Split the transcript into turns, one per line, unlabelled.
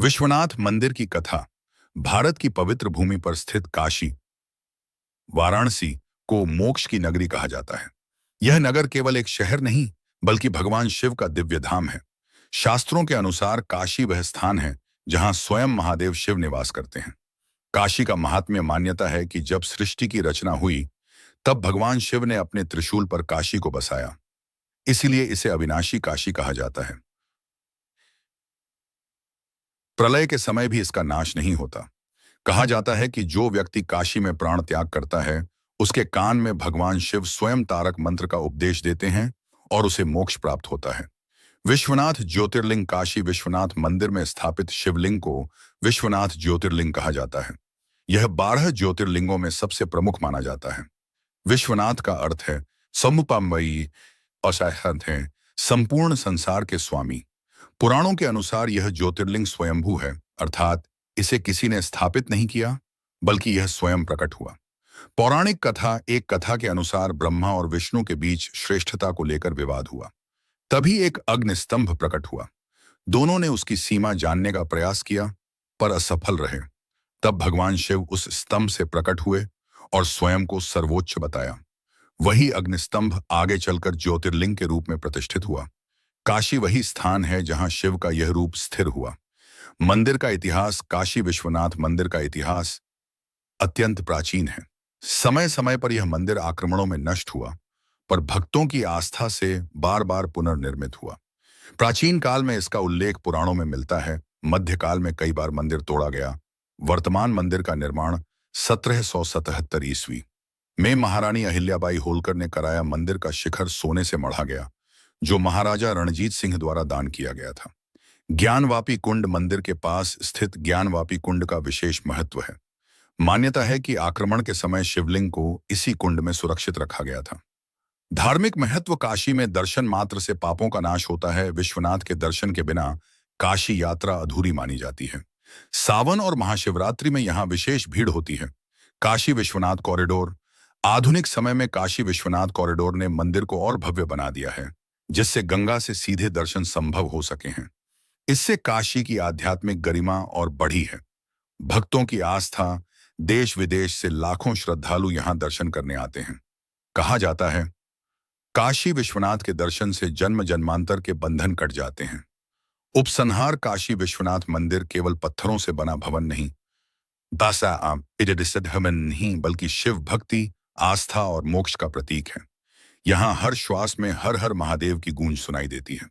विश्वनाथ मंदिर की कथा। भारत की पवित्र भूमि पर स्थित काशी वाराणसी को मोक्ष की नगरी कहा जाता है। यह नगर केवल एक शहर नहीं बल्कि भगवान शिव का दिव्य धाम है। शास्त्रों के अनुसार काशी वह स्थान है जहां स्वयं महादेव शिव निवास करते हैं। काशी का महात्म्य मान्यता है कि जब सृष्टि की रचना हुई तब भगवान शिव ने अपने त्रिशूल पर काशी को बसाया, इसीलिए इसे अविनाशी काशी कहा जाता है। प्रलय के समय भी इसका नाश नहीं होता। कहा जाता है कि जो व्यक्ति काशी में प्राण त्याग करता है उसके कान में भगवान शिव स्वयं तारक मंत्र का उपदेश देते हैं और उसे मोक्ष प्राप्त होता है। विश्वनाथ ज्योतिर्लिंग। काशी विश्वनाथ मंदिर में स्थापित शिवलिंग को विश्वनाथ ज्योतिर्लिंग कहा जाता है। यह 12 ज्योतिर्लिंगों में सबसे प्रमुख माना जाता है। विश्वनाथ का अर्थ है समुपमयी और अर्थ है संपूर्ण संसार के स्वामी। पुराणों के अनुसार यह ज्योतिर्लिंग स्वयंभू है, अर्थात इसे किसी ने स्थापित नहीं किया बल्कि यह स्वयं प्रकट हुआ। पौराणिक कथा। एक कथा के अनुसार ब्रह्मा और विष्णु के बीच श्रेष्ठता को लेकर विवाद हुआ। तभी एक अग्निस्तंभ प्रकट हुआ। दोनों ने उसकी सीमा जानने का प्रयास किया पर असफल रहे। तब भगवान शिव उस स्तंभ से प्रकट हुए और स्वयं को सर्वोच्च बताया। वही अग्निस्तंभ आगे चलकर ज्योतिर्लिंग के रूप में प्रतिष्ठित हुआ। काशी वही स्थान है जहां शिव का यह रूप स्थिर हुआ। मंदिर का इतिहास। काशी विश्वनाथ मंदिर का इतिहास अत्यंत प्राचीन है। समय समय पर यह मंदिर आक्रमणों में नष्ट हुआ पर भक्तों की आस्था से बार बार पुनर्निर्मित हुआ। प्राचीन काल में इसका उल्लेख पुराणों में मिलता है। मध्यकाल में कई बार मंदिर तोड़ा गया। वर्तमान मंदिर का निर्माण 1777 ईस्वी में महारानी अहिल्याबाई होलकर ने कराया। मंदिर का शिखर सोने से मढ़ा गया जो महाराजा रणजीत सिंह द्वारा दान किया गया था। ज्ञानवापी कुंड। मंदिर के पास स्थित ज्ञानवापी कुंड का विशेष महत्व है। मान्यता है कि आक्रमण के समय शिवलिंग को इसी कुंड में सुरक्षित रखा गया था। धार्मिक महत्व। काशी में दर्शन मात्र से पापों का नाश होता है। विश्वनाथ के दर्शन के बिना काशी यात्रा अधूरी मानी जाती है। सावन और महाशिवरात्रि में यहाँ विशेष भीड़ होती है। काशी विश्वनाथ कॉरिडोर। आधुनिक समय में काशी विश्वनाथ कॉरिडोर ने मंदिर को और भव्य बना दिया है, जिससे गंगा से सीधे दर्शन संभव हो सके हैं। इससे काशी की आध्यात्मिक गरिमा और बढ़ी है। भक्तों की आस्था। देश विदेश से लाखों श्रद्धालु यहाँ दर्शन करने आते हैं। कहा जाता है काशी विश्वनाथ के दर्शन से जन्म जन्मांतर के बंधन कट जाते हैं। उपसंहार। काशी विश्वनाथ मंदिर केवल पत्थरों से बना भवन नहीं नहीं बल्कि शिव भक्ति, आस्था और मोक्ष का प्रतीक है। यहाँ हर श्वास में हर हर महादेव की गूंज सुनाई देती है।